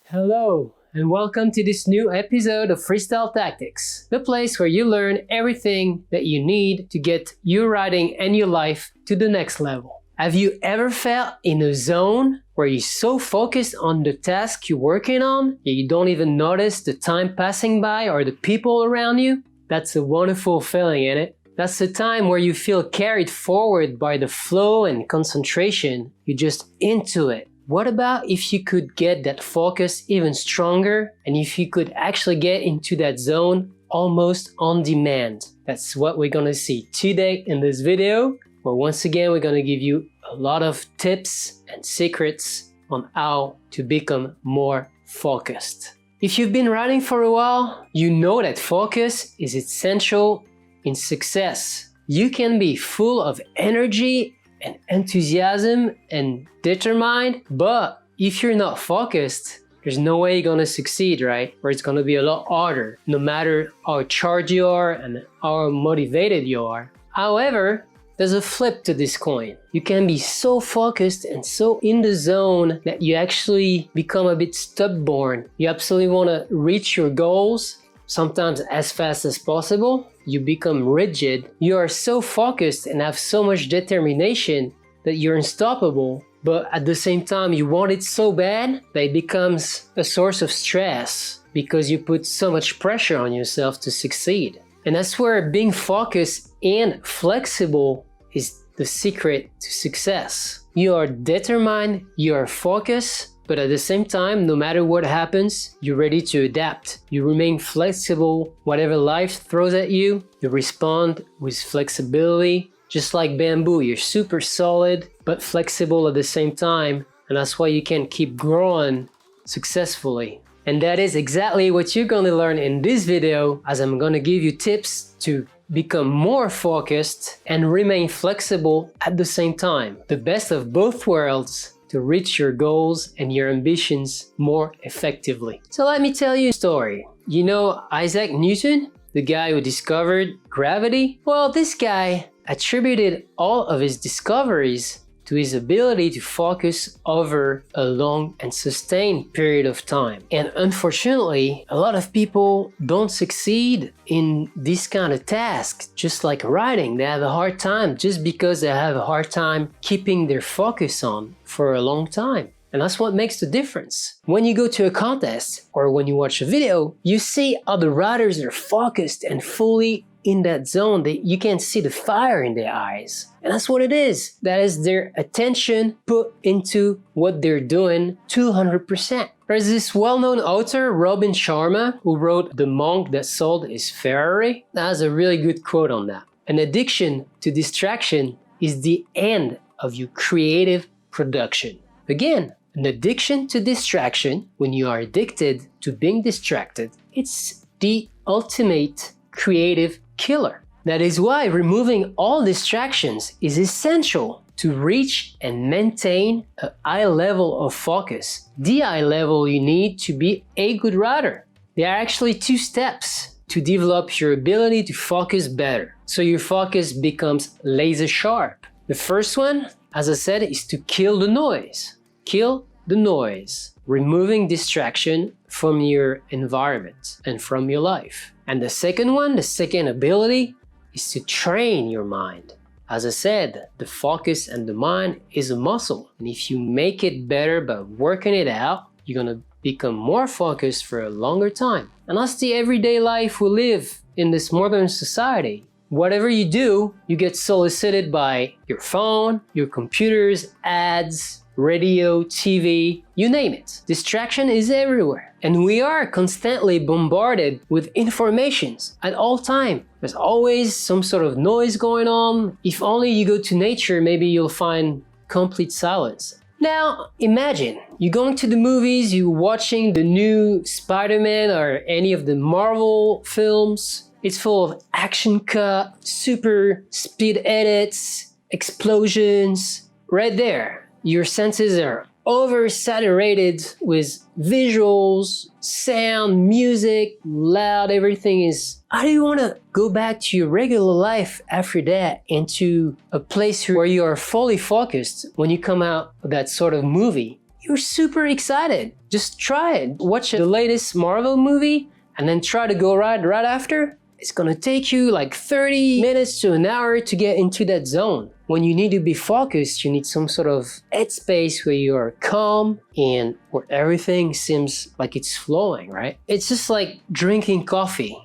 Hello, and welcome to this new episode of Freestyle Tactics, the place where you learn everything that you need to get your writing and your life to the next level. Have you ever felt in a zone where you're so focused on the task you're working on that you don't even notice the time passing by or the people around you? That's a wonderful feeling, isn't it? That's the time where you feel carried forward by the flow and concentration. You're just into it. What about if you could get that focus even stronger and if you could actually get into that zone almost on demand? That's what we're gonna see today in this video, where once again we're gonna give you a lot of tips and secrets on how to become more focused. If you've been writing for a while, you know that focus is essential in success. You can be full of energy and enthusiasm and determined, but if you're not focused, there's no way you're gonna succeed, right? Or it's gonna be a lot harder, no matter how charged you are and how motivated you are. However, there's a flip to this coin. You can be so focused and so in the zone that you actually become a bit stubborn. You absolutely wanna reach your goals, sometimes as fast as possible. You become rigid. You are so focused and have so much determination that you're unstoppable, but at the same time you want it so bad that it becomes a source of stress because you put so much pressure on yourself to succeed. And that's where being focused and flexible is the secret to success. You are determined, you are focused, but at the same time, no matter what happens, you're ready to adapt. You remain flexible. Whatever life throws at you, you respond with flexibility. Just like bamboo, you're super solid, but flexible at the same time. And that's why you can keep growing successfully. And that is exactly what you're gonna learn in this video, as I'm gonna give you tips to become more focused and remain flexible at the same time. The best of both worlds to reach your goals and your ambitions more effectively. So let me tell you a story. You know Isaac Newton, the guy who discovered gravity? Well, this guy attributed all of his discoveries to his ability to focus over a long and sustained period of time. And unfortunately, a lot of people don't succeed in this kind of task, just like writing. They have a hard time just because they have a hard time keeping their focus on for a long time. And that's what makes the difference. When you go to a contest or when you watch a video, you see other writers are focused and fully in that zone. That you can see the fire in their eyes. And that's what it is. That is their attention put into what they're doing 200%. There's this well-known author, Robin Sharma, who wrote The Monk That Sold His Ferrari. That has a really good quote on that. An addiction to distraction is the end of your creative production. Again, an addiction to distraction, when you are addicted to being distracted, it's the ultimate creative killer. That is why removing all distractions is essential to reach and maintain a high level of focus. The high level you need to be a good writer. There are actually 2 steps to develop your ability to focus better, so your focus becomes laser sharp. The first one, as I said, is to kill the noise. Kill the noise, removing distraction from your environment and from your life. And the second one, the second ability, is to train your mind. As I said, the focus and the mind is a muscle. And if you make it better by working it out, you're gonna become more focused for a longer time. And that's the everyday life we live in this modern society. Whatever you do, you get solicited by your phone, your computers, ads, radio, TV, you name it. Distraction is everywhere. And we are constantly bombarded with informations at all time. There's always some sort of noise going on. If only you go to nature, maybe you'll find complete silence. Now, imagine you're going to the movies, you're watching the new Spider-Man or any of the Marvel films. It's full of action cut, super speed edits, explosions. Right there. Your senses are oversaturated with visuals, sound, music, loud, everything is... How do you want to go back to your regular life after that, into a place where you are fully focused when you come out of that sort of movie? you're super excited. Just try it. Watch the latest Marvel movie and then try to go right after. It's gonna take you like 30 minutes to an hour to get into that zone. When you need to be focused, you need some sort of headspace where you are calm and where everything seems like it's flowing, right? It's just like drinking coffee.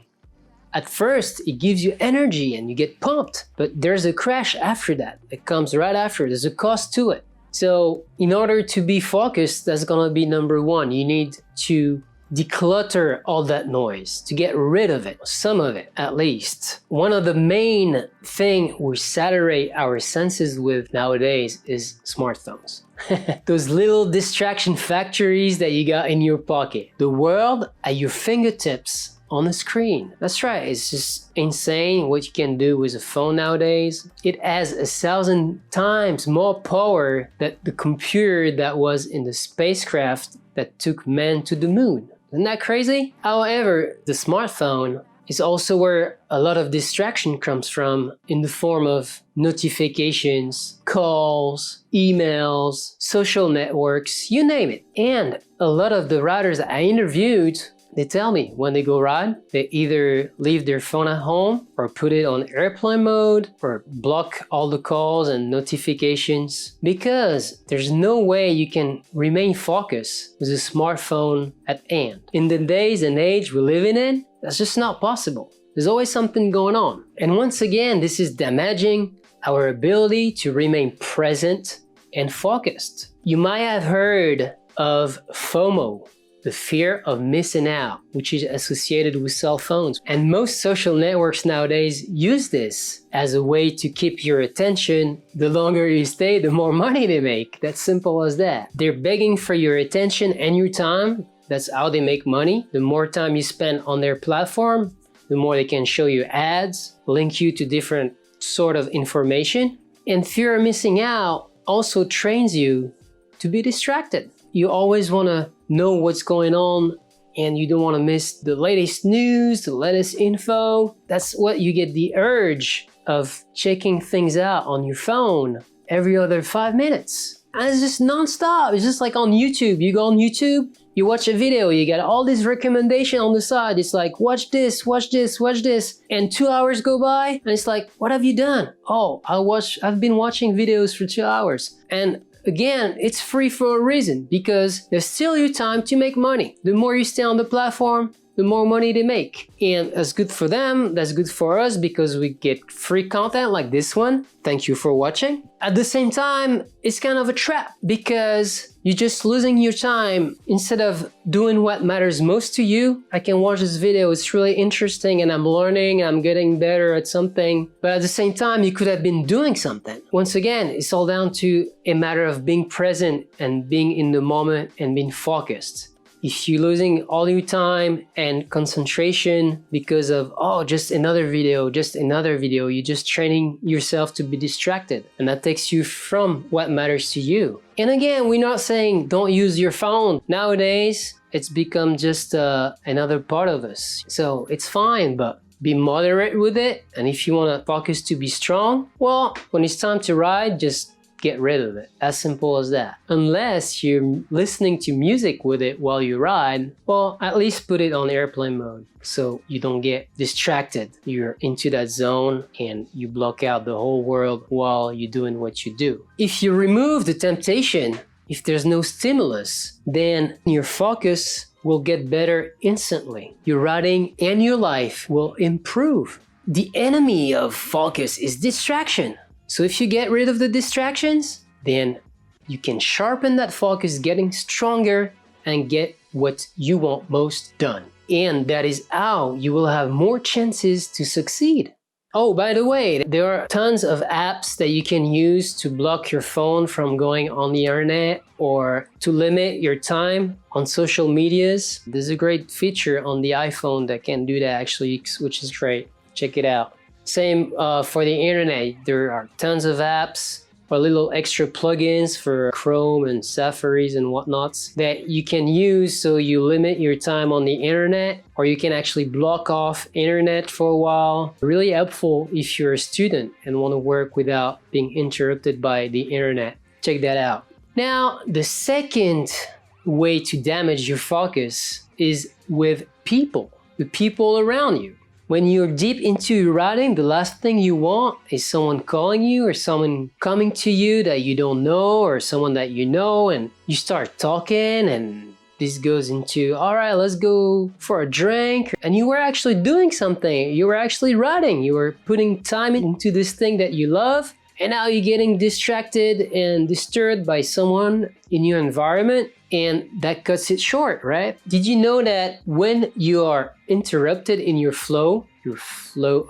At first, it gives you energy and you get pumped, but there's a crash after that. It comes right after. There's a cost to it. So in order to be focused, that's gonna be number one. You need to declutter all that noise, to get rid of it, some of it at least. One of the main thing we saturate our senses with nowadays is smartphones. Those little distraction factories that you got in your pocket. The world at your fingertips on the screen. That's right, it's just insane what you can do with a phone nowadays. It has 1,000 times more power than the computer that was in the spacecraft that took man to the moon. Isn't that crazy? However, the smartphone is also where a lot of distraction comes from in the form of notifications, calls, emails, social networks, you name it. And a lot of the riders that I interviewed, they tell me when they go ride, they either leave their phone at home or put it on airplane mode or block all the calls and notifications because there's no way you can remain focused with a smartphone at hand. In the days and age we're living in, that's just not possible. There's always something going on. And once again, this is damaging our ability to remain present and focused. You might have heard of FOMO, the fear of missing out, which is associated with cell phones. And most social networks nowadays use this as a way to keep your attention. The longer you stay, the more money they make. That's simple as that. They're begging for your attention and your time. That's how they make money. The more time you spend on their platform, the more they can show you ads, link you to different sort of information. And fear of missing out also trains you to be distracted. You always want to know what's going on and you don't want to miss the latest news, the latest info. That's what you get the urge of checking things out on your phone every other 5 minutes. And it's just non-stop. It's just like on YouTube. You go on YouTube, you watch a video, you get all this recommendation on the side. It's like, watch this, watch this, watch this. And 2 hours go by and it's like, what have you done? Oh, I've been watching videos for 2 hours. And again, it's free for a reason because there's still your time to make money. The more you stay on the platform, the more money they make. And that's good for them, that's good for us because we get free content like this one. Thank you for watching. At the same time, it's kind of a trap because you're just losing your time. Instead of doing what matters most to you, I can watch this video, it's really interesting and I'm learning, I'm getting better at something. But at the same time, you could have been doing something. Once again, it's all down to a matter of being present and being in the moment and being focused. If you're losing all your time and concentration because of, oh, just another video, you're just training yourself to be distracted. And that takes you from what matters to you. And again, we're not saying don't use your phone. Nowadays, it's become just another part of us. So it's fine, but be moderate with it. And if you want to focus to be strong, well, when it's time to ride, just get rid of it. As simple as that. Unless you're listening to music with it while you ride, well, at least put it on airplane mode so you don't get distracted. You're into that zone and you block out the whole world while you're doing what you do. If you remove the temptation, if there's no stimulus, then your focus will get better instantly. Your riding and your life will improve. The enemy of focus is distraction. So if you get rid of the distractions, then you can sharpen that focus, getting stronger and get what you want most done. And that is how you will have more chances to succeed. Oh, by the way, there are tons of apps that you can use to block your phone from going on the internet or to limit your time on social medias. There's a great feature on the iPhone that can do that actually, which is great. Check it out. Same for the internet. There are tons of apps or little extra plugins for Chrome and Safaris and whatnots that you can use so you limit your time on the internet, or you can actually block off internet for a while. Really helpful if you're a student and want to work without being interrupted by the internet. Check that out. Now, the second way to damage your focus is with people, the people around you. When you're deep into your writing, the last thing you want is someone calling you or someone coming to you that you don't know or someone that you know, and you start talking and this goes into, all right, let's go for a drink. And you were actually doing something. You were actually writing. You were putting time into this thing that you love. And now you're getting distracted and disturbed by someone in your environment, and that cuts it short, right? Did you know that when you are interrupted in your flow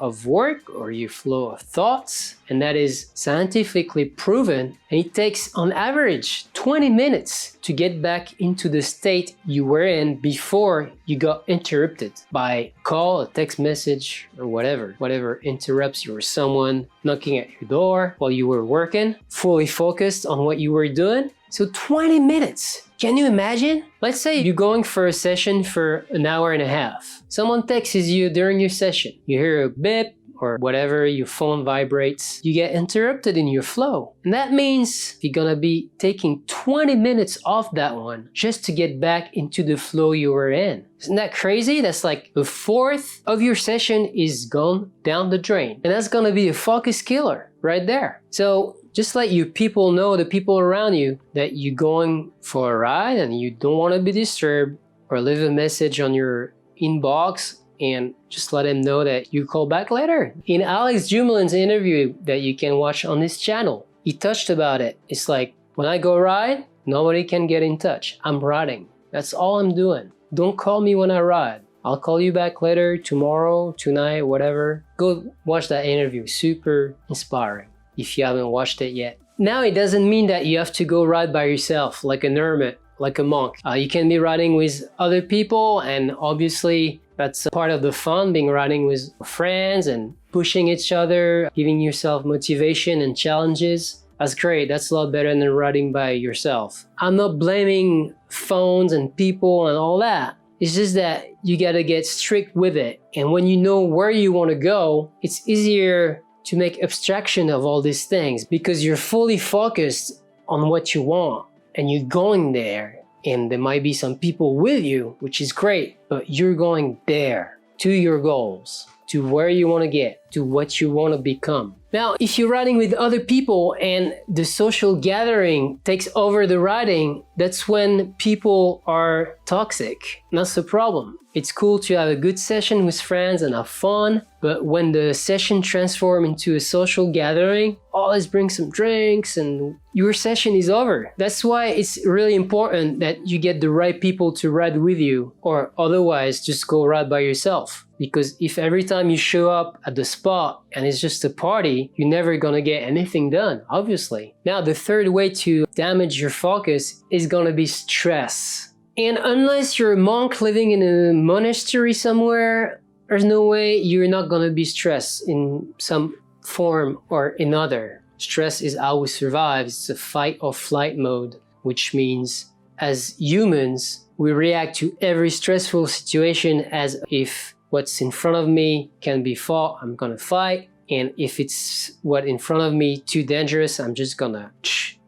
of work or your flow of thoughts, and that is scientifically proven, and it takes on average 20 minutes to get back into the state you were in before you got interrupted by a call, a text message, or whatever interrupts you, or someone knocking at your door while you were working, fully focused on what you were doing. So 20 minutes. Can you imagine? Let's say you're going for a session for an hour and a half. Someone texts you during your session. You hear a beep or whatever, your phone vibrates. You get interrupted in your flow. And that means you're gonna be taking 20 minutes off that one just to get back into the flow you were in. Isn't that crazy? That's like a fourth of your session is gone down the drain. And that's gonna be a focus killer right there. So just let you people know, the people around you, that you're going for a ride and you don't want to be disturbed, or leave a message on your inbox and just let them know that you call back later. In Alex Jumelin's interview that you can watch on this channel, he touched about it. It's like, when I go ride, nobody can get in touch. I'm riding. That's all I'm doing. Don't call me when I ride. I'll call you back later, tomorrow, tonight, whatever. Go watch that interview. Super inspiring if you haven't watched it yet. Now, it doesn't mean that you have to go ride by yourself like an hermit, like a monk. You can be riding with other people, and obviously that's part of the fun, being riding with friends and pushing each other, giving yourself motivation and challenges. That's great. That's a lot better than riding by yourself. I'm not blaming phones and people and all that. It's just that you gotta get strict with it. And when you know where you want to go, it's easier to make abstraction of all these things because you're fully focused on what you want and you're going there, and there might be some people with you, which is great, but you're going there to your goals, to where you want to get, to what you want to become. Now, if you're riding with other people and the social gathering takes over the riding, that's when people are toxic. That's the problem. It's cool to have a good session with friends and have fun, but when the session transforms into a social gathering, oh, let's bring some drinks and your session is over. That's why it's really important that you get the right people to ride with you, or otherwise just go ride by yourself. Because if every time you show up at the spot and it's just a party, you're never gonna get anything done, obviously. Now, the third way to damage your focus is gonna be stress. And unless you're a monk living in a monastery somewhere, there's no way you're not gonna be stressed in some form or another. Stress is how we survive. It's a fight or flight mode, which means as humans, we react to every stressful situation as if what's in front of me can be fought, I'm gonna fight. And if it's what in front of me too dangerous, I'm just gonna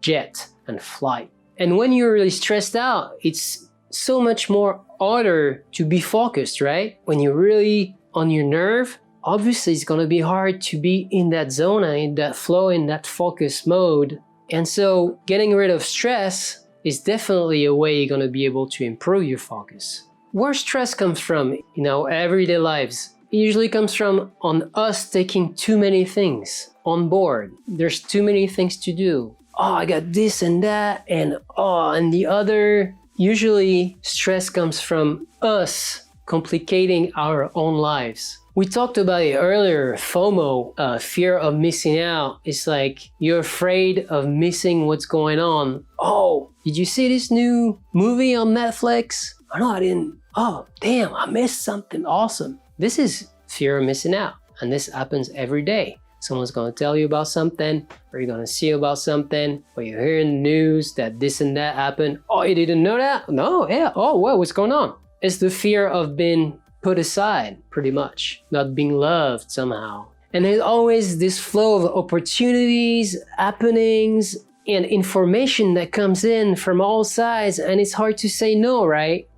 jet and fly. And when you're really stressed out, it's so much more harder to be focused, right? When you're really on your nerve, obviously it's gonna be hard to be in that zone and in that flow, in that focus mode. And so getting rid of stress is definitely a way you're gonna be able to improve your focus. Where stress comes from in our everyday lives, it usually comes from on us taking too many things on board. There's too many things to do. Oh, I got this and that, and the other. Usually, stress comes from us complicating our own lives. We talked about it earlier, FOMO, fear of missing out. It's like you're afraid of missing what's going on. Oh, did you see this new movie on Netflix? Oh, no, I didn't. Oh, damn, I missed something awesome. This is fear of missing out, and this happens every day. Someone's gonna tell you about something, or you're gonna see about something, or you hear in the news that this and that happened. Oh, you didn't know that? No, yeah. Oh, well, what's going on? It's the fear of being put aside, pretty much, not being loved somehow. And there's always this flow of opportunities, happenings, and information that comes in from all sides, and it's hard to say no, right?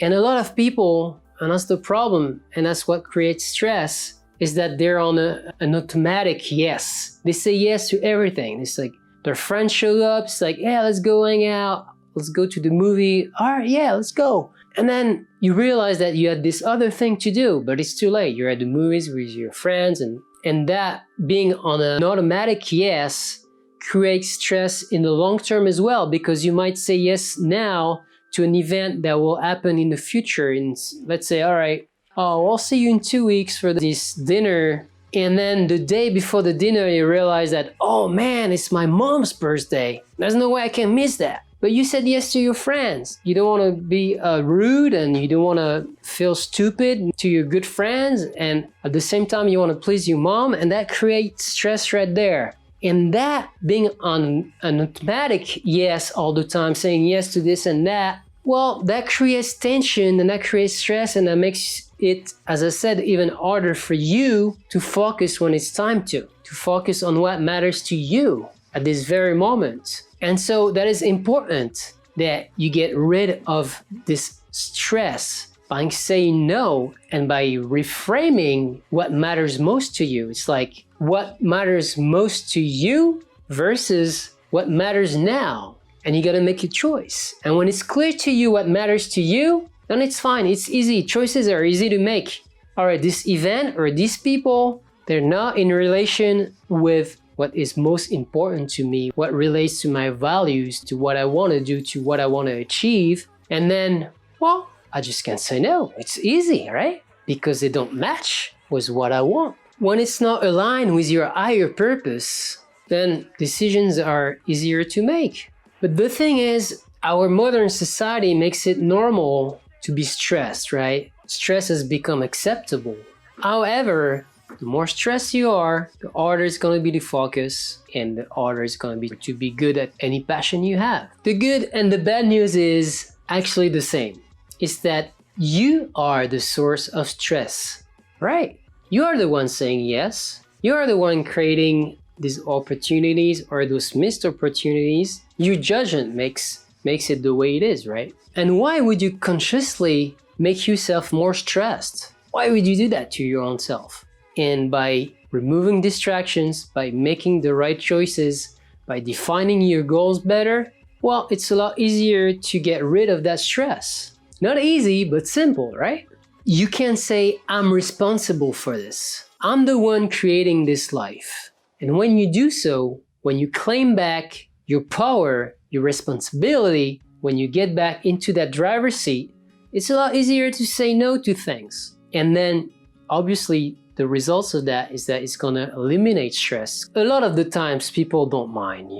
And a lot of people, and that's the problem, and that's what creates stress, is that they're on an automatic yes. They say yes to everything. It's like their friends show up, it's like, yeah, let's go hang out, let's go to the movie, all right, yeah, let's go. And then you realize that you had this other thing to do, but it's too late. You're at the movies with your friends, and that being on an automatic yes creates stress in the long term as well, because you might say yes now to an event that will happen in the future. And let's say, all right, oh, I'll see you in 2 weeks for this dinner. And then the day before the dinner, you realize that, oh man, it's my mom's birthday. There's no way I can miss that. But you said yes to your friends. You don't want to be rude, and you don't want to feel stupid to your good friends. And at the same time, you want to please your mom. And that creates stress right there. And that being on an automatic yes all the time, saying yes to this and that, well, that creates tension and that creates stress, and that makes it, as I said, even harder for you to focus when it's time to focus on what matters to you at this very moment. And so that is important that you get rid of this stress by saying no and by reframing what matters most to you. It's like what matters most to you versus what matters now. And you gotta make a choice. And when it's clear to you what matters to you, then it's fine, it's easy. Choices are easy to make. All right, this event or these people, they're not in relation with what is most important to me, what relates to my values, to what I want to do, to what I want to achieve. And then, well, I just can't say no. It's easy, right? Because they don't match with what I want. When it's not aligned with your higher purpose, then decisions are easier to make. But the thing is, our modern society makes it normal to be stressed, right? Stress has become acceptable. However, the more stressed you are, the harder it's going to be to focus, and the harder it's going to be to be good at any passion you have. The good and the bad news is actually the same. It's that you are the source of stress, right? You are the one saying yes. You are the one creating these opportunities or those missed opportunities. Your judgment makes it the way it is, right? And why would you consciously make yourself more stressed? Why would you do that to your own self? And by removing distractions, by making the right choices, by defining your goals better, well, it's a lot easier to get rid of that stress. Not easy, but simple, right? You can say, I'm responsible for this. I'm the one creating this life. And when you do so, when you claim back your power, your responsibility, when you get back into that driver's seat, it's a lot easier to say no to things. And then, obviously, the results of that is that it's gonna eliminate stress. A lot of the times people don't mind,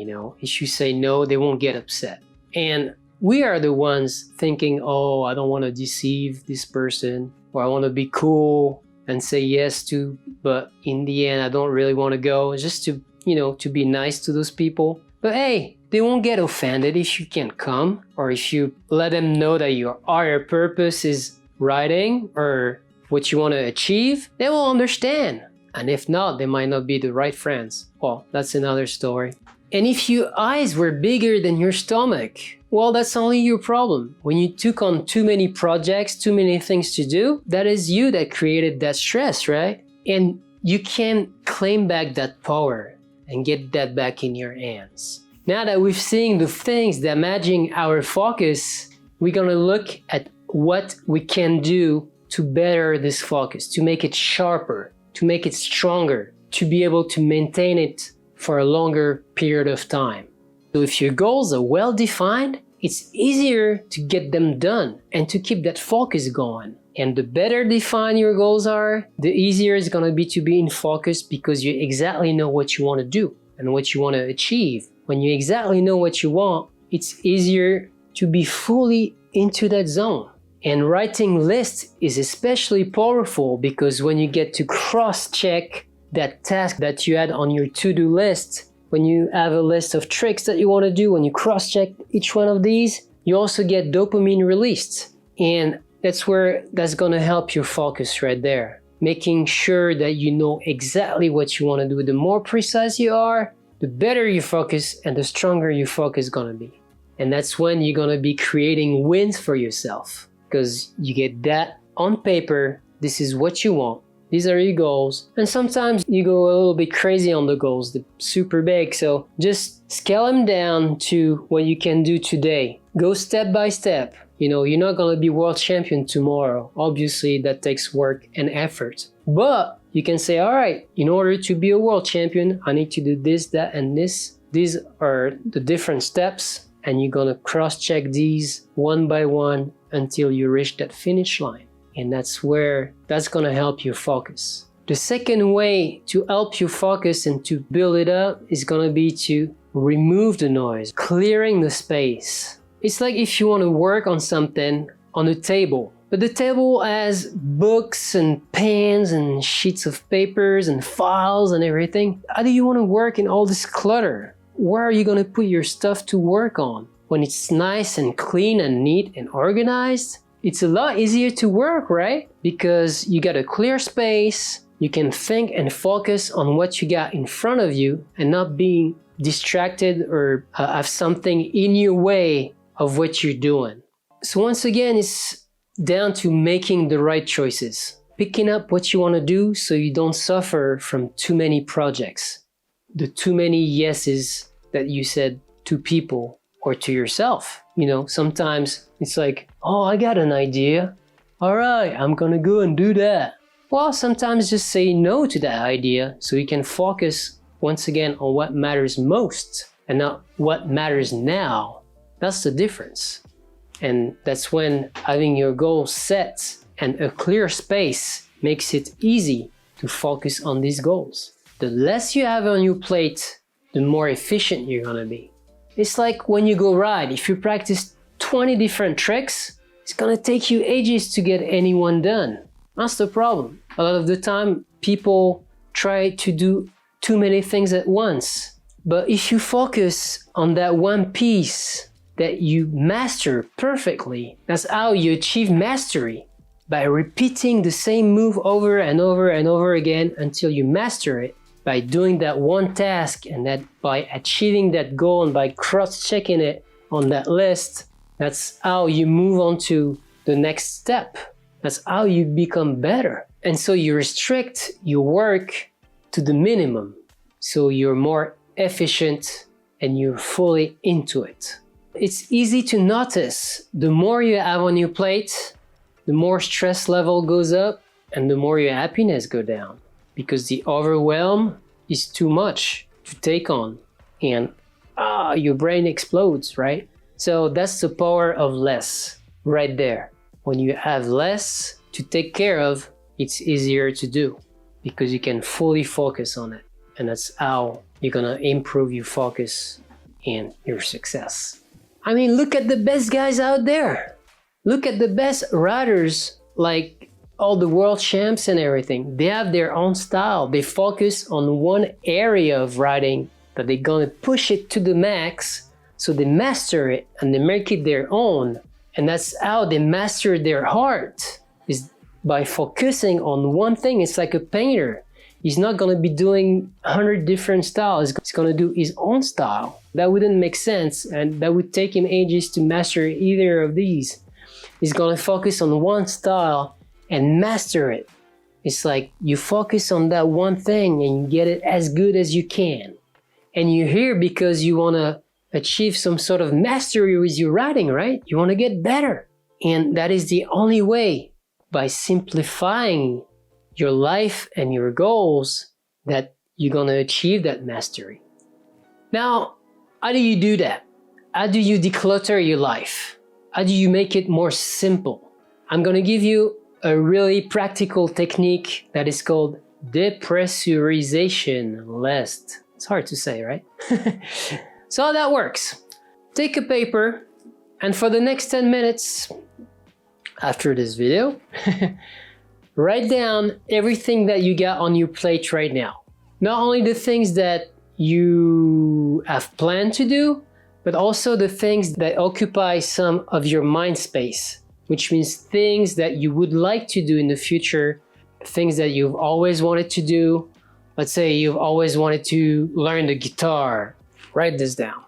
if you say no, they won't get upset. And we are the ones thinking, oh, I don't wanna deceive this person, or I wanna be cool and say yes to, but in the end, I don't really wanna go, just to, to be nice to those people. But hey, they won't get offended if you can't come, or if you let them know that your higher purpose is writing, or what you want to achieve, they will understand. And if not, they might not be the right friends. Well, that's another story. And if your eyes were bigger than your stomach, well, that's only your problem. When you took on too many projects, too many things to do, that is you that created that stress, right? And you can claim back that power and get that back in your hands. Now that we've seen the things damaging our focus, we're gonna look at what we can do to better this focus, to make it sharper, to make it stronger, to be able to maintain it for a longer period of time. So if your goals are well defined, it's easier to get them done and to keep that focus going. And the better defined your goals are, the easier it's gonna be to be in focus, because you exactly know what you want to do and what you want to achieve. When you exactly know what you want, it's easier to be fully into that zone. And writing lists is especially powerful, because when you get to cross-check that task that you had on your to-do list, when you have a list of tricks that you want to do, when you cross-check each one of these, you also get dopamine released. And that's going to help your focus right there. Making sure that you know exactly what you want to do. The more precise you are, the better you focus and the stronger your focus is gonna be. And that's when you're gonna be creating wins for yourself, because you get that on paper. This is what you want. These are your goals. And sometimes you go a little bit crazy on the goals, they're super big. So just scale them down to what you can do today. Go step by step. You know, you're not gonna be world champion tomorrow. Obviously, that takes work and effort. But you can say, all right, in order to be a world champion, I need to do this, that, and this. These are the different steps, and you're gonna cross-check these one by one until you reach that finish line. And that's gonna help you focus. The second way to help you focus and to build it up is gonna be to remove the noise, clearing the space. It's like if you want to work on something on a table, but the table has books and pens and sheets of papers and files and everything. How do you want to work in all this clutter? Where are you going to put your stuff to work on? When it's nice and clean and neat and organized, it's a lot easier to work, right? Because you got a clear space, you can think and focus on what you got in front of you and not being distracted or have something in your way of what you're doing. So once again, it's down to making the right choices, picking up what you want to do so you don't suffer from too many projects, the too many yeses that you said to people or to yourself. You know, sometimes it's like, oh, I got an idea. All right, I'm gonna go and do that. Well, sometimes just say no to that idea so you can focus once again on what matters most and not what matters now. That's the difference. And that's when having your goal set and a clear space makes it easy to focus on these goals. The less you have on your plate, the more efficient you're gonna be. It's like when you go ride. If you practice 20 different tricks, it's gonna take you ages to get any one done. That's the problem. A lot of the time, people try to do too many things at once. But if you focus on that one piece that you master perfectly, that's how you achieve mastery. By repeating the same move over and over and over again until you master it. By doing that one task and that by achieving that goal and by cross-checking it on that list, that's how you move on to the next step. That's how you become better. And so you restrict your work to the minimum. So you're more efficient and you're fully into it. It's easy to notice the more you have on your plate, the more stress level goes up and the more your happiness goes down. Because the overwhelm is too much to take on and your brain explodes, right? So that's the power of less right there. When you have less to take care of, it's easier to do because you can fully focus on it. And that's how you're gonna improve your focus and your success. I mean, look at the best guys out there. Look at the best riders, like all the world champs and everything. They have their own style. They focus on one area of riding that they're gonna push it to the max, so they master it and they make it their own. And that's how they master their art, is by focusing on one thing. It's like a painter. He's not gonna be doing 100 different styles. He's gonna do his own style. That wouldn't make sense, and that would take him ages to master either of these. He's gonna focus on one style and master it. It's like you focus on that one thing and you get it as good as you can. And you're here because you wanna achieve some sort of mastery with your riding, right? You wanna get better. And that is the only way, by simplifying your life and your goals, that you're gonna achieve that mastery. Now, how do you do that? How do you declutter your life? How do you make it more simple? I'm gonna give you a really practical technique that is called DEPRESSURIZATION. It's hard to say, right? So how that works. Take a paper and for the next 10 minutes after this video, write down everything that you got on your plate right now. Not only the things that you have planned to do, but also the things that occupy some of your mind space, which means things that you would like to do in the future, things that you've always wanted to do, Let's say you've always wanted to learn the guitar. Write this down.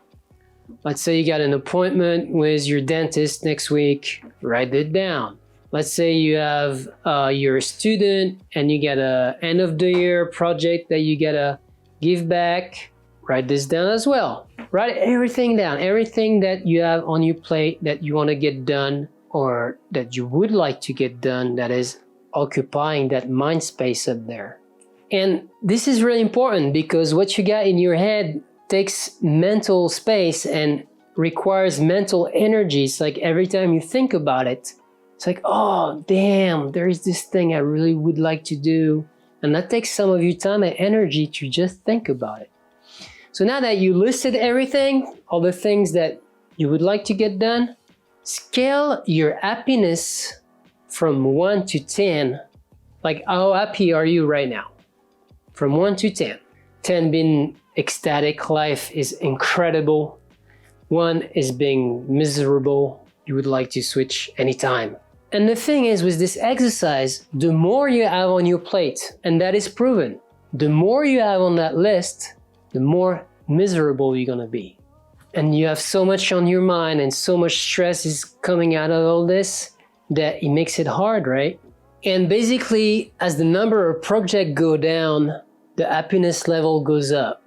Let's say you got an appointment with your dentist next week. Write it down. Let's say you have you're a student and you get a end of the year project that you gotta give back. Write this down as well. Write everything down, everything that you have on your plate that you want to get done or that you would like to get done that is occupying that mind space up there. And this is really important because what you got in your head takes mental space and requires mental energy. It's like every time you think about it, it's like, oh, damn, there is this thing I really would like to do. And that takes some of your time and energy to just think about it. So now that you listed everything, all the things that you would like to get done, scale your happiness from 1 to 10. Like, how happy are you right now? From 1 to 10. 10 being ecstatic, life is incredible. 1 is being miserable, you would like to switch anytime. And the thing is, with this exercise, the more you have on your plate, and that is proven, the more you have on that list, the more miserable you're gonna be. And you have so much on your mind and so much stress is coming out of all this that it makes it hard, right? And basically, as the number of projects go down, the happiness level goes up.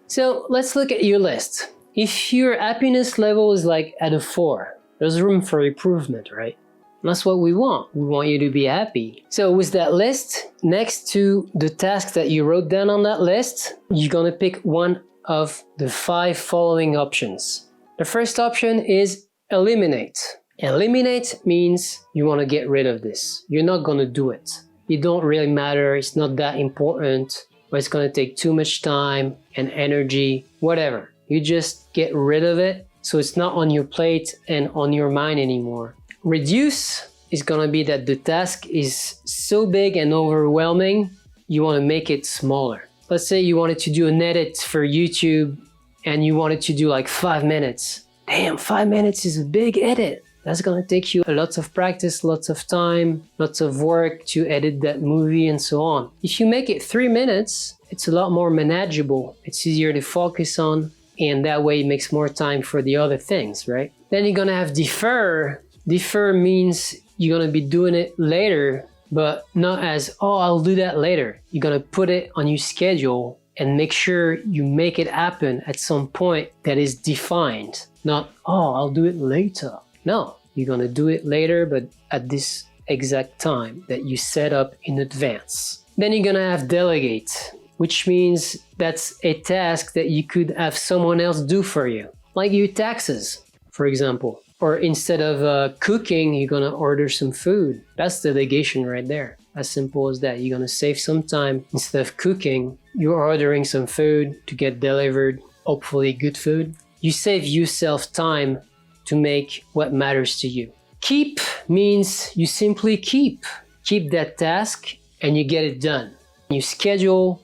So let's look at your list. If your happiness level is like at a 4, there's room for improvement, right? And that's what we want. We want you to be happy. So with that list, next to the tasks that you wrote down on that list, you're gonna pick one of the 5 following options. The first option is eliminate. Eliminate means you want to get rid of this. You're not going to do it. It don't really matter. It's not that important, or it's going to take too much time and energy, whatever. You just get rid of it so it's not on your plate and on your mind anymore. Reduce is going to be that the task is so big and overwhelming, you want to make it smaller. Let's say you wanted to do an edit for YouTube and you wanted to do like 5 minutes. Damn, 5 minutes is a big edit. That's gonna take you lots of practice, lots of time, lots of work to edit that movie and so on. If you make it 3 minutes, it's a lot more manageable. It's easier to focus on, and that way it makes more time for the other things, right? Then you're gonna have defer. Defer means you're gonna be doing it later, but not as, oh, I'll do that later. You're gonna put it on your schedule and make sure you make it happen at some point that is defined. Not, oh, I'll do it later. No, you're gonna do it later, but at this exact time that you set up in advance. Then you're gonna have delegate, which means that's a task that you could have someone else do for you. Like your taxes, for example. Or instead of cooking, you're gonna order some food. That's delegation right there. As simple as that. You're gonna save some time. Instead of cooking, you're ordering some food to get delivered, hopefully good food. You save yourself time to make what matters to you. Keep means you simply keep that task and you get it done. You schedule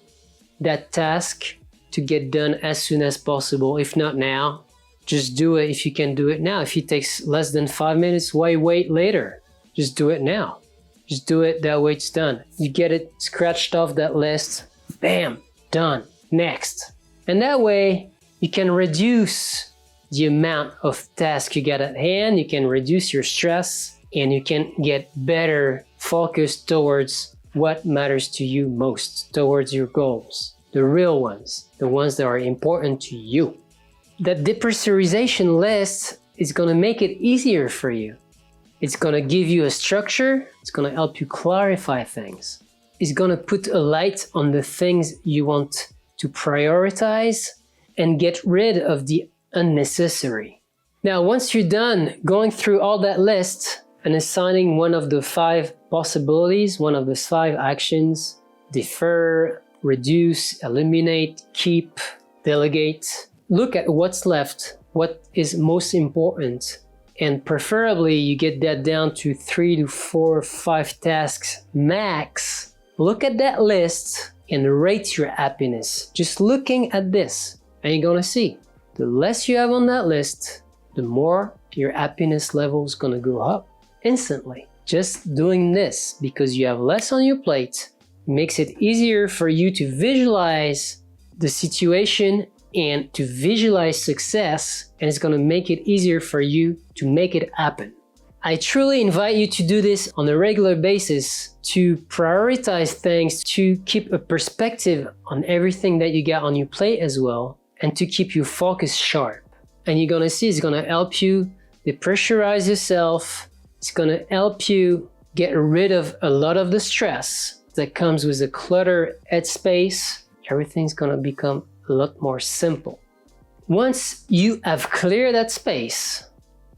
that task to get done as soon as possible. If not now, just do it if you can do it now. If it takes less than 5 minutes, why wait later? Just do it now. Just do it, that way it's done. You get it scratched off that list, bam, done, next. And that way you can reduce the amount of tasks you got at hand, you can reduce your stress, and you can get better focused towards what matters to you most, towards your goals, the real ones, the ones that are important to you. That depressurization list is gonna make it easier for you. It's gonna give you a structure, it's gonna help you clarify things. It's gonna put a light on the things you want to prioritize and get rid of the unnecessary. Now, once you're done going through all that list and assigning one of the 5 possibilities, one of the 5 actions, defer, reduce, eliminate, keep, delegate, look at what's left, what is most important, and preferably you get that down to 3 to 4 or 5 tasks max. Look at that list and rate your happiness. Just looking at this, and you're gonna see, the less you have on that list, the more your happiness level is gonna go up instantly. Just doing this, because you have less on your plate, It makes it easier for you to visualize the situation and to visualize success, and it's gonna make it easier for you to make it happen. I truly invite you to do this on a regular basis, to prioritize things, to keep a perspective on everything that you got on your plate as well, and to keep your focus sharp. And you're gonna see it's gonna help you depressurize yourself. It's gonna help you get rid of a lot of the stress that comes with a cluttered headspace. Everything's gonna become a lot more simple. Once you have cleared that space,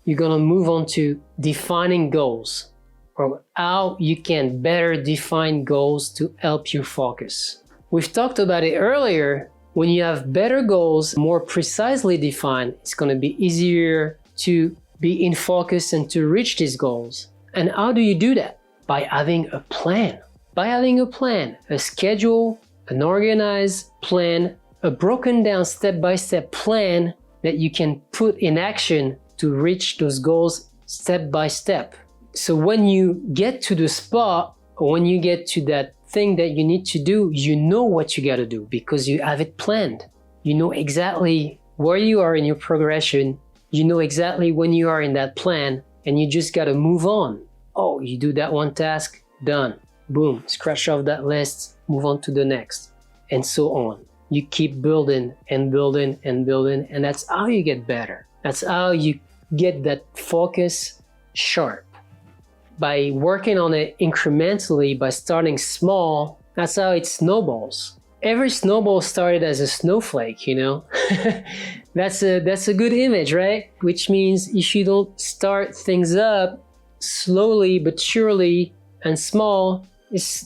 you're gonna move on to defining goals, or how you can better define goals to help you focus. We've talked about it earlier. When you have better goals, more precisely defined, it's gonna be easier to be in focus and to reach these goals. And how do you do that? By having a plan. By having a plan, a schedule, an organized plan, a broken down step-by-step plan that you can put in action to reach those goals step by step. So when you get to the spot, or when you get to that thing that you need to do, you know what you gotta do because you have it planned. You know exactly where you are in your progression. You know exactly when you are in that plan, and you just gotta move on. Oh, you do that one task, done. Boom, scratch off that list, move on to the next, and so on. You keep building and building and building, and that's how you get better. That's how you get that focus sharp. By working on it incrementally, by starting small, that's how it snowballs. Every snowball started as a snowflake, you know? That's a good image, right? Which means if you don't start things up slowly but surely and small,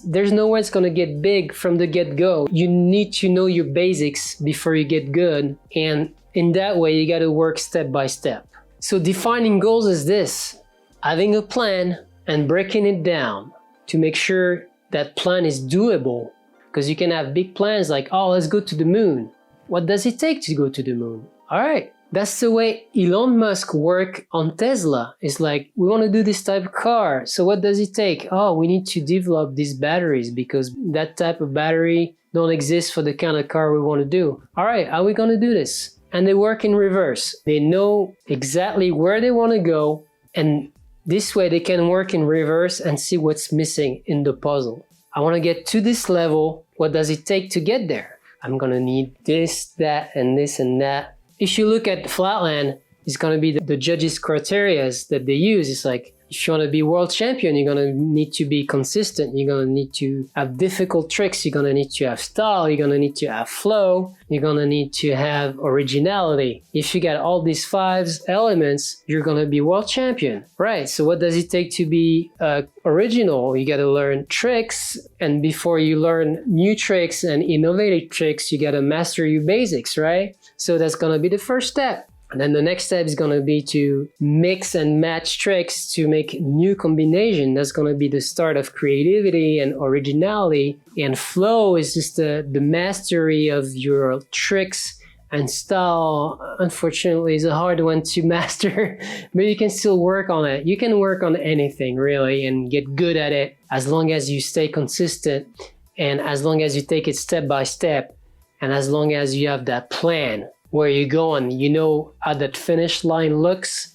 there's no way it's gonna get big from the get-go. You need to know your basics before you get good, and in that way you gotta work step by step. So defining goals is this: having a plan and breaking it down to make sure that plan is doable. Because you can have big plans like, oh, let's go to the moon. What does it take to go to the moon? All right, that's the way Elon Musk worked on Tesla. It's like, we want to do this type of car. So what does it take? Oh, we need to develop these batteries because that type of battery don't exist for the kind of car we want to do. All right, how are we going to do this? And they work in reverse. They know exactly where they want to go, and this way they can work in reverse and see what's missing in the puzzle. I want to get to this level. What does it take to get there? I'm going to need this, that, and this and that. If you look at Flatland, it's going to be the judges' criteria that they use. It's like, if you want to be world champion, you're going to need to be consistent. You're going to need to have difficult tricks. You're going to need to have style. You're going to need to have flow. You're going to need to have originality. If you got all these 5 elements, you're going to be world champion. Right. So what does it take to be original? You got to learn tricks. And before you learn new tricks and innovative tricks, you got to master your basics, right? So that's going to be the first step. And then the next step is going to be to mix and match tricks to make new combination. That's going to be the start of creativity and originality. And flow is just the mastery of your tricks, and style, unfortunately, is a hard one to master, but you can still work on it. You can work on anything really and get good at it as long as you stay consistent, and as long as you take it step by step, and as long as you have that plan. Where you're going, you know how that finish line looks,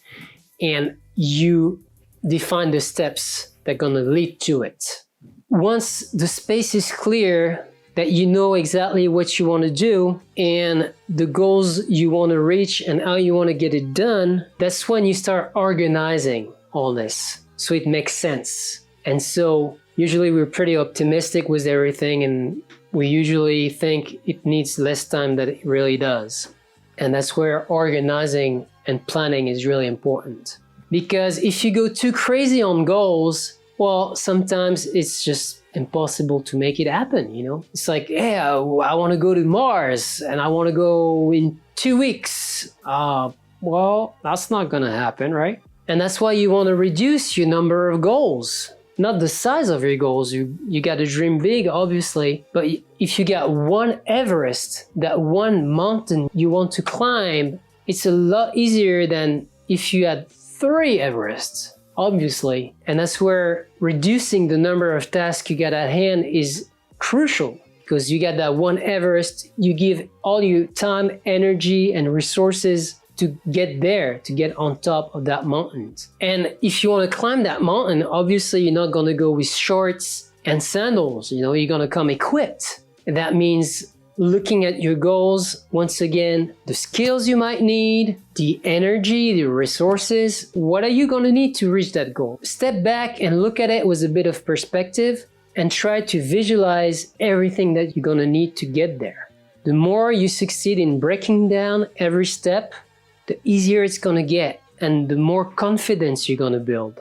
and you define the steps that are gonna lead to it. Once the space is clear, that you know exactly what you want to do and the goals you want to reach and how you want to get it done, that's when you start organizing all this so it makes sense. And so usually we're pretty optimistic with everything, and we usually think it needs less time than it really does. And that's where organizing and planning is really important. Because if you go too crazy on goals, well, sometimes it's just impossible to make it happen, you know? It's like, yeah, I want to go to Mars and I want to go in 2 weeks. Well, that's not gonna happen, right? And that's why you want to reduce your number of goals. Not the size of your goals. You got to dream big, obviously, but if you got one Everest, that one mountain you want to climb, it's a lot easier than if you had 3 Everests, obviously. And that's where reducing the number of tasks you got at hand is crucial because you got that one Everest, you give all your time, energy, and resources to get there, to get on top of that mountain. And if you want to climb that mountain, obviously you're not going to go with shorts and sandals, you know, you're going to come equipped. And that means looking at your goals, once again, the skills you might need, the energy, the resources, what are you going to need to reach that goal? Step back and look at it with a bit of perspective and try to visualize everything that you're going to need to get there. The more you succeed in breaking down every step, the easier it's going to get and the more confidence you're going to build.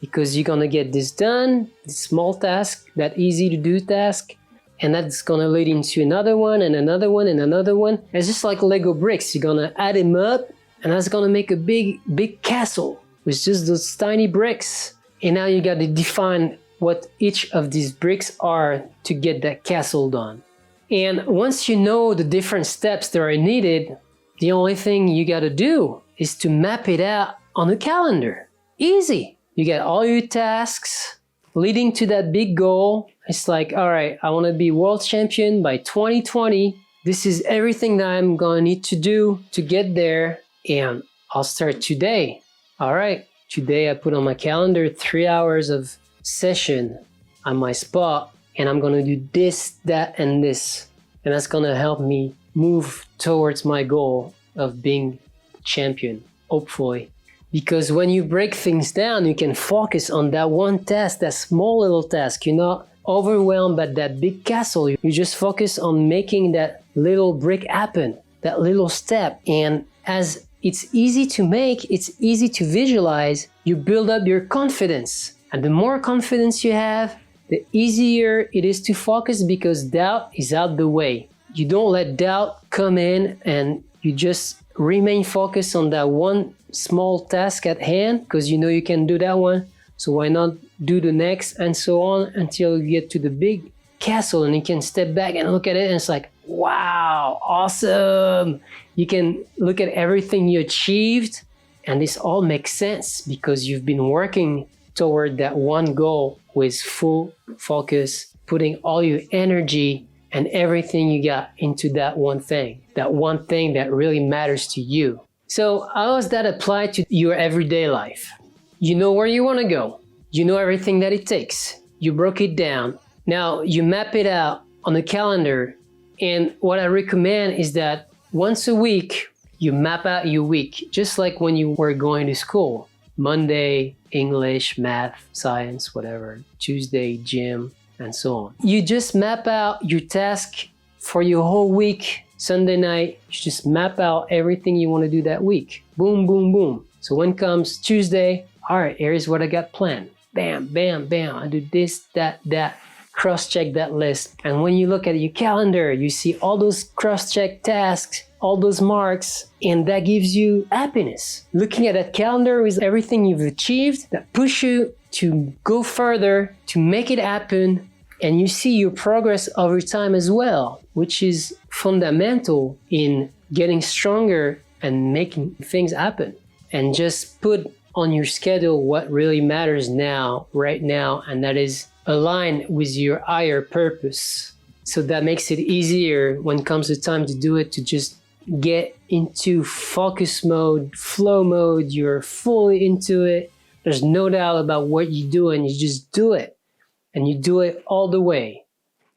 Because you're going to get this done, this small task, that easy to do task, and that's gonna lead into another one and another one and another one. It's just like Lego bricks. You're gonna add them up and that's gonna make a big castle with just those tiny bricks. And now you gotta define what each of these bricks are to get that castle done. And once you know the different steps that are needed, the only thing you gotta do is to map it out on a calendar. Easy. You get all your tasks leading to that big goal. It's like, all right, I want to be world champion by 2020. This is everything that I'm going to need to do to get there. And I'll start today. All right, today I put on my calendar 3 hours of session on my spot. And I'm going to do this, that, and this. And that's going to help me move towards my goal of being champion, hopefully. Because when you break things down, you can focus on that one task, that small little task. You're not overwhelmed by that big castle. You just focus on making that little brick happen, that little step. And as it's easy to make, it's easy to visualize, you build up your confidence. And the more confidence you have, the easier it is to focus because doubt is out the way. You don't let doubt come in and you just remain focused on that one small task at hand because you know you can do that one. So why not do the next and so on until you get to the big castle and you can step back and look at it and it's like, wow, awesome. You can look at everything you achieved and this all makes sense because you've been working toward that one goal with full focus, putting all your energy and everything you got into that one thing that really matters to you. So how does that apply to your everyday life? You know where you want to go. You know everything that it takes. You broke it down. Now you map it out on a calendar. And what I recommend is that once a week, you map out your week, just like when you were going to school. Monday, English, math, science, whatever. Tuesday, gym, and so on. You just map out your task for your whole week. Sunday night, you just map out everything you want to do that week. Boom, boom, boom. So when comes Tuesday, all right, here's what I got planned. Bam, bam, bam. I do this, that. Cross-check that list. And when you look at your calendar, you see all those cross-check tasks, all those marks, and that gives you happiness. Looking at that calendar with everything you've achieved, that push you to go further, to make it happen, and you see your progress over time as well, which is fundamental in getting stronger and making things happen. And just put on your schedule what really matters now, right now, and that is align with your higher purpose. So that makes it easier when it comes to time to do it, to just get into focus mode, flow mode. You're fully into it. There's no doubt about what you do and you just do it. And you do it all the way.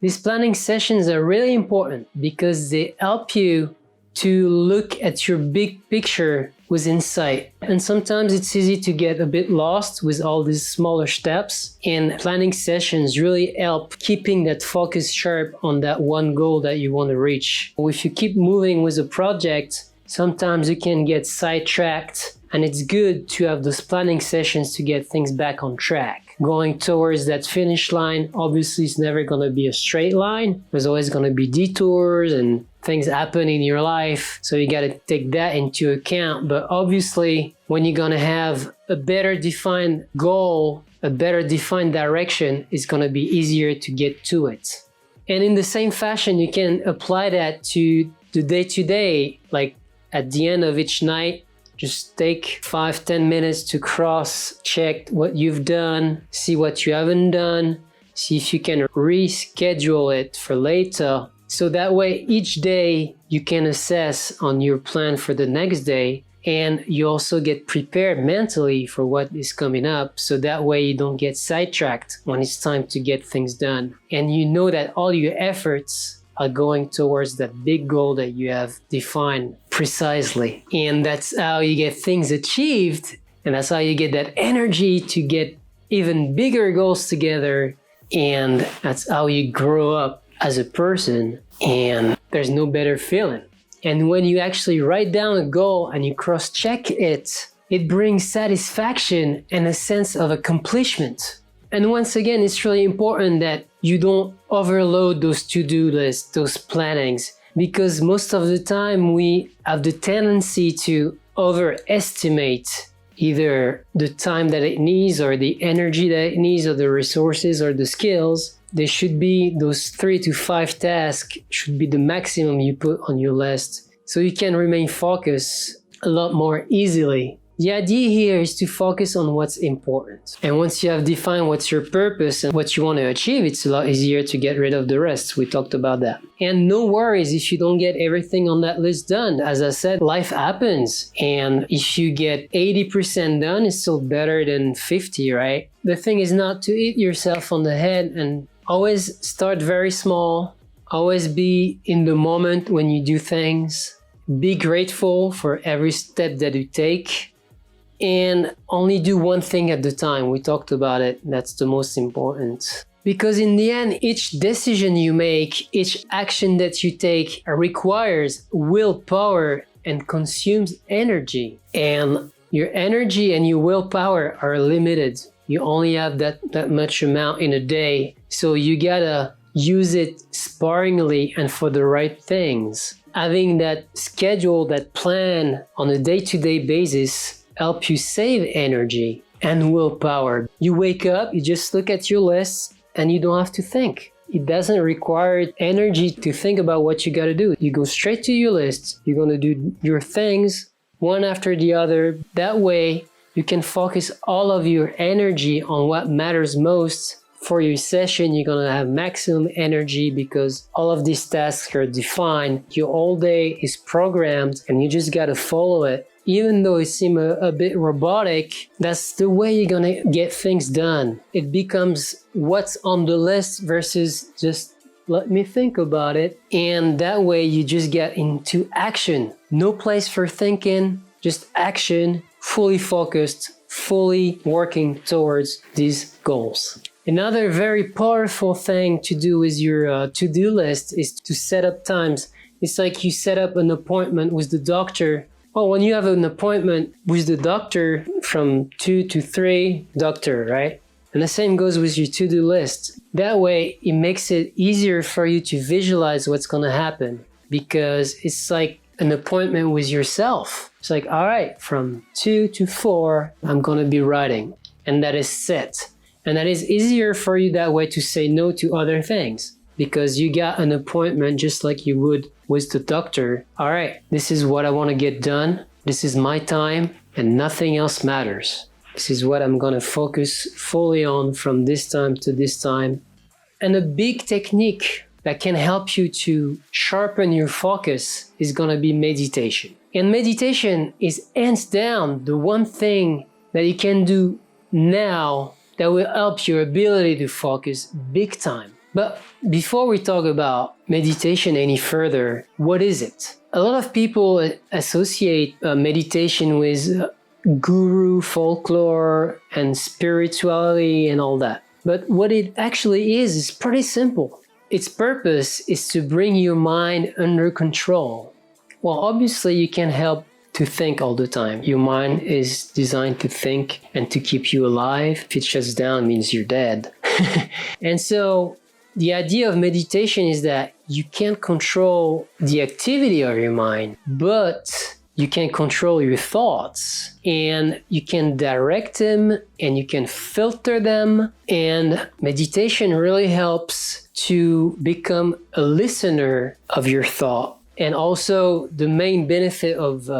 These planning sessions are really important because they help you to look at your big picture with insight. And sometimes it's easy to get a bit lost with all these smaller steps. And planning sessions really help keeping that focus sharp on that one goal that you want to reach. If you keep moving with a project, sometimes you can get sidetracked, and it's good to have those planning sessions to get things back on track. Going towards that finish line, obviously it's never going to be a straight line. There's always going to be detours and things happen in your life, so you got to take that into account. But obviously, when you're going to have a better defined goal, a better defined direction, it's going to be easier to get to it. And in the same fashion, you can apply that to the day-to-day, like at the end of each night, just take 5-10 minutes to cross-check what you've done, see what you haven't done, See if you can reschedule it for later. So that way each day you can assess on your plan for the next day, and you also get prepared mentally for what is coming up. So that way you don't get sidetracked when it's time to get things done. And you know that all your efforts are going towards that big goal that you have defined precisely. And that's how you get things achieved. And that's how you get that energy to get even bigger goals together. And that's how you grow up as a person. And there's no better feeling. And when you actually write down a goal and you cross-check it, it brings satisfaction and a sense of accomplishment. And once again, it's really important that you don't overload those to-do lists, those plannings, because most of the time we have the tendency to overestimate either the time that it needs or the energy that it needs or the resources or the skills. There should be those 3 to 5 tasks should be the maximum you put on your list, so you can remain focused a lot more easily. The idea here is to focus on what's important. And once you have defined what's your purpose and what you want to achieve, it's a lot easier to get rid of the rest. We talked about that. And no worries if you don't get everything on that list done. As I said, life happens. And if you get 80% done, it's still better than 50, right? The thing is not to hit yourself on the head, and always start very small. Always be in the moment when you do things. Be grateful for every step that you take. And only do one thing at the time. We talked about it. That's the most important. Because in the end, each decision you make, each action that you take requires willpower and consumes energy. And your energy and your willpower are limited. You only have that much amount in a day. So you gotta use it sparingly and for the right things. Having that schedule, that plan on a day-to-day basis help you save energy and willpower. You wake up, you just look at your list, and you don't have to think. It doesn't require energy to think about what you gotta do. You go straight to your list, you're gonna do your things one after the other. That way, you can focus all of your energy on what matters most. For your session, you're gonna have maximum energy because all of these tasks are defined. Your whole day is programmed and you just gotta follow it. Even though it seems a bit robotic, that's the way you're gonna get things done. It becomes what's on the list versus just let me think about it. And that way you just get into action. No place for thinking, just action, fully focused, fully working towards these goals. Another very powerful thing to do with your to-do list is to set up times. It's like you set up an appointment with the doctor. Well, when you have an appointment with the doctor from 2 to 3, doctor, right? And the same goes with your to-do list. That way, it makes it easier for you to visualize what's going to happen because it's like an appointment with yourself. It's like, all right, from 2 to 4, I'm going to be writing. And that is set. And that is easier for you that way to say no to other things because you got an appointment just like you would with the doctor. All right, this is what I want to get done. This is my time and nothing else matters. This is what I'm going to focus fully on from this time to this time. And a big technique that can help you to sharpen your focus is going to be meditation. And meditation is hands down the one thing that you can do now that will help your ability to focus big time. But before we talk about meditation any further, what is it? A lot of people associate meditation with guru, folklore, and spirituality and all that. But what it actually is pretty simple. Its purpose is to bring your mind under control. Well, obviously you can't help to think all the time. Your mind is designed to think and to keep you alive. If it shuts down, it means you're dead. And so the idea of meditation is that you can't control the activity of your mind, but you can control your thoughts and you can direct them and you can filter them. And meditation really helps to become a listener of your thought. And also the main benefit of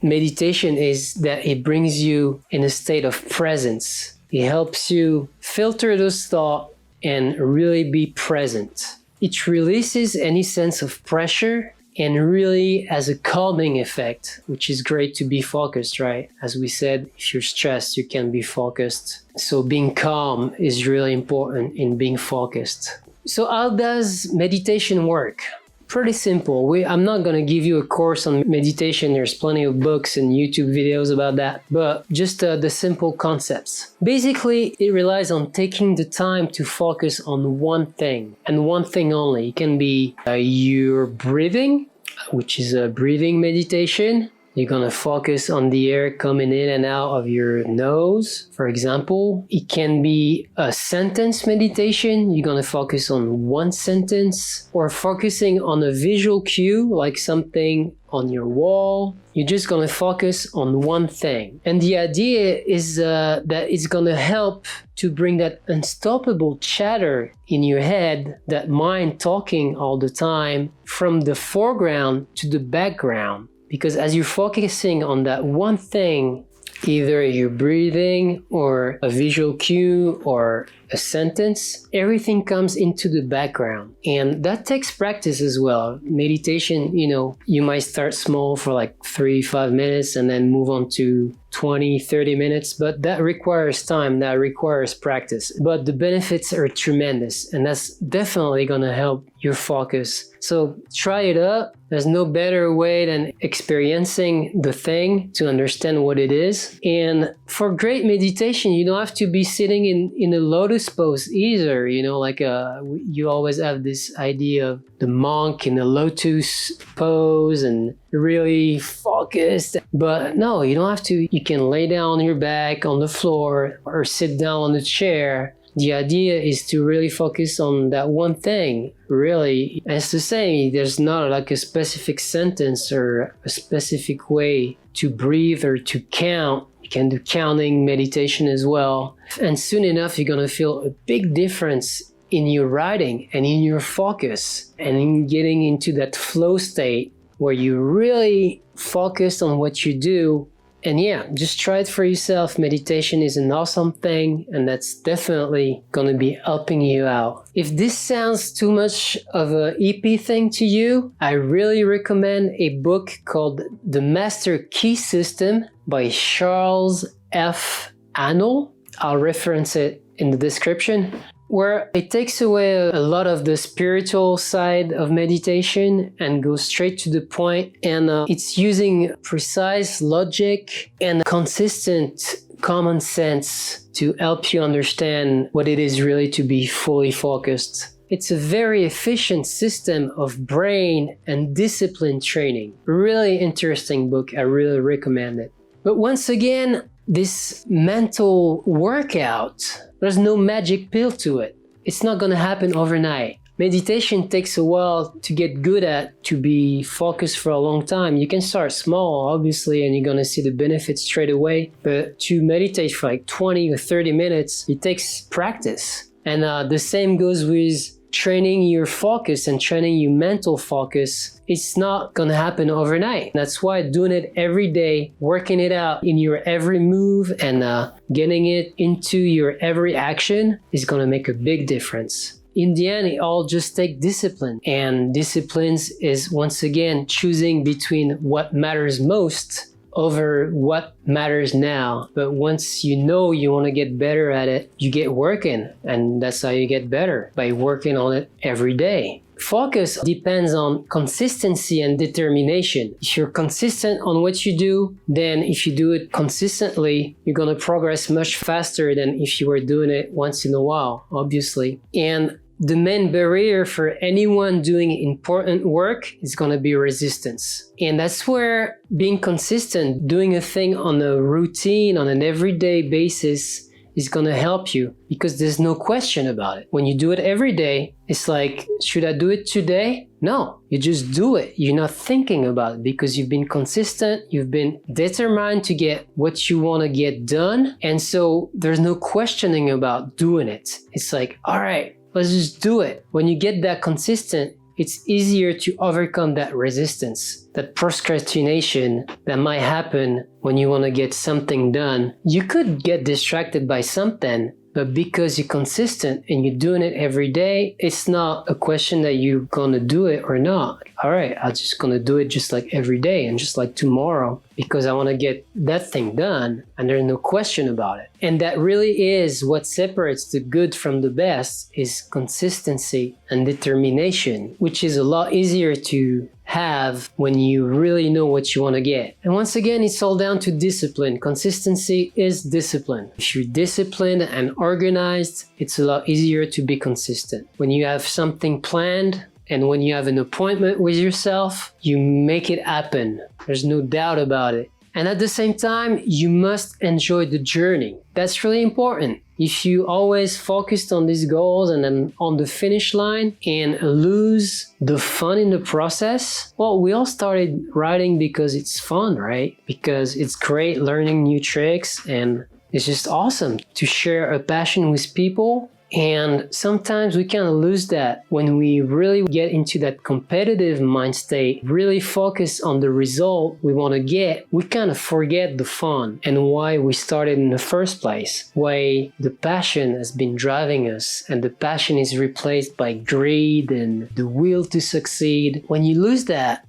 meditation is that it brings you in a state of presence. It helps you filter those thoughts and really be present. It releases any sense of pressure and really has a calming effect, which is great to be focused, right? As we said, if you're stressed, you can be focused. So being calm is really important in being focused. So how does meditation work? Pretty simple. I'm not going to give you a course on meditation. There's plenty of books and YouTube videos about that, but just the simple concepts. Basically, it relies on taking the time to focus on one thing and one thing only. It can be your breathing, which is a breathing meditation. You're going to focus on the air coming in and out of your nose, for example. It can be a sentence meditation. You're going to focus on one sentence, or focusing on a visual cue, like something on your wall. You're just going to focus on one thing. And the idea is that it's going to help to bring that unstoppable chatter in your head, that mind talking all the time, from the foreground to the background. Because as you're focusing on that one thing, either your breathing or a visual cue or a sentence, everything comes into the background. And that takes practice as well. Meditation, you might start small for like 3-5 minutes and then move on to 20-30 minutes, but that requires time, that requires practice. But the benefits are tremendous, and that's definitely going to help your focus. So try it out. There's no better way than experiencing the thing to understand what it is. And for great meditation, you don't have to be sitting in a lotus pose either. You always have this idea of the monk in the lotus pose and really focused. But no, you don't have to. You can lay down on your back on the floor or sit down on the chair. The idea is to really focus on that one thing, really. As to say, there's not like a specific sentence or a specific way to breathe or to count. You can do counting meditation as well. And soon enough, you're going to feel a big difference in your writing and in your focus and in getting into that flow state where you really focus on what you do. And yeah, just try it for yourself. Meditation is an awesome thing, and that's definitely going to be helping you out. If this sounds too much of an EP thing to you, I really recommend a book called The Master Key System by Charles F. Arnold. I'll reference it in the description, where it takes away a lot of the spiritual side of meditation and goes straight to the point. And it's using precise logic and consistent common sense to help you understand what it is really to be fully focused. It's a very efficient system of brain and discipline training. Really interesting book. I really recommend it. But once again, this mental workout, there's no magic pill to it. It's not going to happen overnight. Meditation takes a while to get good at, to be focused for a long time. You can start small, obviously, and you're going to see the benefits straight away. But to meditate for like 20 or 30 minutes, it takes practice. And the same goes with training your focus and training your mental focus. It's not gonna happen overnight. That's why doing it every day, working it out in your every move and getting it into your every action is gonna make a big difference. In the end, it all just takes discipline. And disciplines is, once again, choosing between what matters most over what matters now. But once you know you want to get better at it, you get working, and that's how you get better, by working on it every day. Focus depends on consistency and determination. If you're consistent on what you do, then if you do it consistently, you're going to progress much faster than if you were doing it once in a while, obviously. And the main barrier for anyone doing important work is going to be resistance. And that's where being consistent, doing a thing on a routine, on an everyday basis, is going to help you, because there's no question about it. When you do it every day, it's like, should I do it today? No, you just do it. You're not thinking about it because you've been consistent. You've been determined to get what you want to get done. And so there's no questioning about doing it. It's like, all right, let's just do it. When you get that consistent, it's easier to overcome that resistance, that procrastination that might happen when you want to get something done. You could get distracted by something, but because you're consistent and you're doing it every day, it's not a question that you're gonna do it or not. All right, I'm just gonna do it just like every day and just like tomorrow because I wanna get that thing done, and there's no question about it. And that really is what separates the good from the best, is consistency and determination, which is a lot easier to have when you really know what you want to get. And once again, it's all down to discipline. Consistency is discipline. If you're disciplined and organized, it's a lot easier to be consistent. When you have something planned and when you have an appointment with yourself, you make it happen. There's no doubt about it. And at the same time, you must enjoy the journey. That's really important. If you always focused on these goals and then on the finish line and lose the fun in the process, well, we all started riding because it's fun, right? Because it's great learning new tricks, and it's just awesome to share a passion with people. And sometimes we kind of lose that when we really get into that competitive mind state, really focus on the result we want to get. We kind of forget the fun and why we started in the first place, why the passion has been driving us, and the passion is replaced by greed and the will to succeed. When you lose that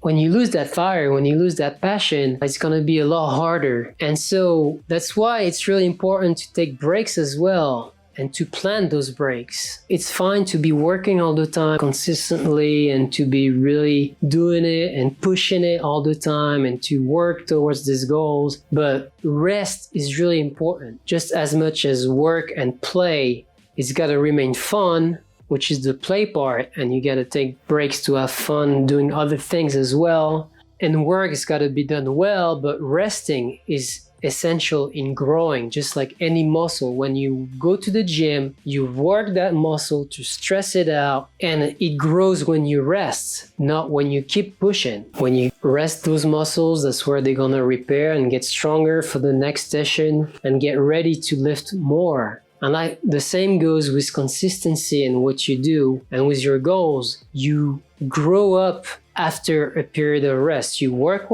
fire, when you lose that passion, it's going to be a lot harder. And so that's why it's really important to take breaks as well, and to plan those breaks. It's fine to be working all the time consistently and to be really doing it and pushing it all the time and to work towards these goals, but rest is really important. Just as much as work and play, it's got to remain fun, which is the play part, and you got to take breaks to have fun doing other things as well. And work has got to be done well, but resting is essential in growing. Just like any muscle, when you go to the gym, you work that muscle to stress it out, and it grows when you rest, not when you keep pushing. When you rest those muscles, that's where they're gonna repair and get stronger for the next session and get ready to lift more. And the same goes with consistency in what you do and with your goals. You grow up after a period of rest. You work,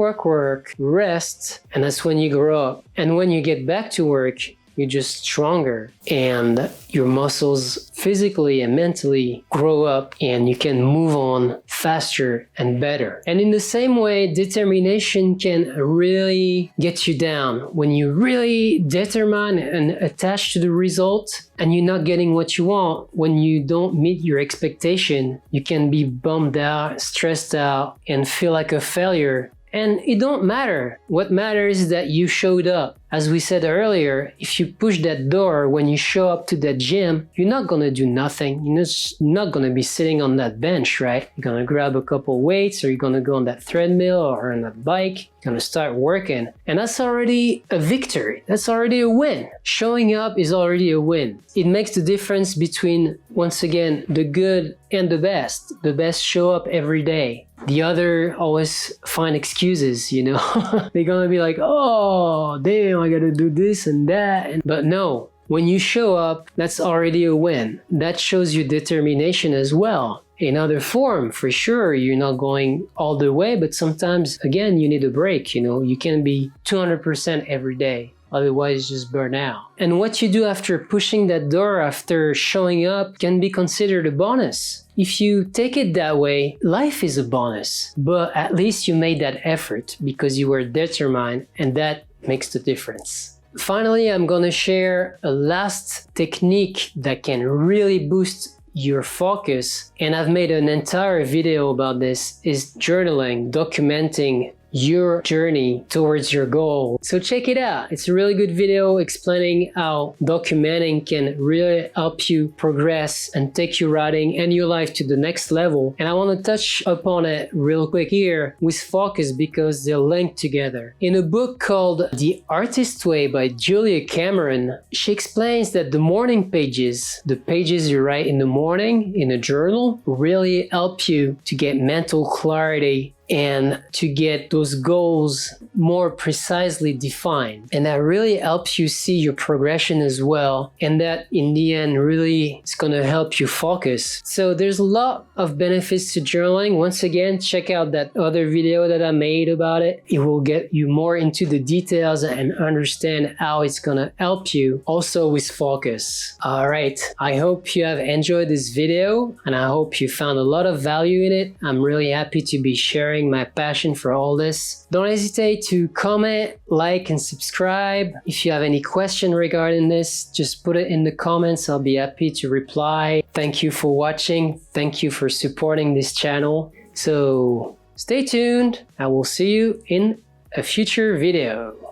rest, and that's when you grow up. And when you get back to work, you're just stronger, and your muscles physically and mentally grow up, and you can move on faster and better. And in the same way, determination can really get you down. When you really determine and attach to the result and you're not getting what you want, when you don't meet your expectation, you can be bummed out, stressed out, and feel like a failure. And it don't matter. What matters is that you showed up. As we said earlier, if you push that door when you show up to that gym, you're not gonna do nothing. You're just not gonna be sitting on that bench, right? You're gonna grab a couple weights, or you're gonna go on that treadmill or on that bike. You're gonna start working. And that's already a victory. That's already a win. Showing up is already a win. It makes the difference between, once again, the good and the best. The best show up every day. The other always find excuses, you know? They're gonna be like, oh, damn, I gotta do this and that. But no, when you show up, that's already a win. That shows you determination as well. In other form, for sure, you're not going all the way, but sometimes, again, you need a break, you know? You can't be 200% every day. Otherwise, just burn out. And what you do after pushing that door, after showing up, can be considered a bonus. If you take it that way, life is a bonus. But at least you made that effort because you were determined, and that makes the difference. Finally, I'm gonna share a last technique that can really boost your focus, and I've made an entire video about this, is journaling, documenting your journey towards your goal. So check it out. It's a really good video explaining how documenting can really help you progress and take your writing and your life to the next level. And I want to touch upon it real quick here with focus because they're linked together. In a book called The Artist's Way by Julia Cameron, she explains that the morning pages, the pages you write in the morning in a journal, really help you to get mental clarity and to get those goals more precisely defined. And that really helps you see your progression as well. And that in the end really is going to help you focus. So there's a lot of benefits to journaling. Once again, check out that other video that I made about it. It will get you more into the details and understand how it's going to help you also with focus. All right. I hope you have enjoyed this video and I hope you found a lot of value in it. I'm really happy to be sharing my passion for all this. Don't hesitate to comment, like, and subscribe. If you have any question regarding this, just put it in the comments. I'll be happy to reply. Thank you for watching. Thank you for supporting this channel. So stay tuned. I will see you in a future video.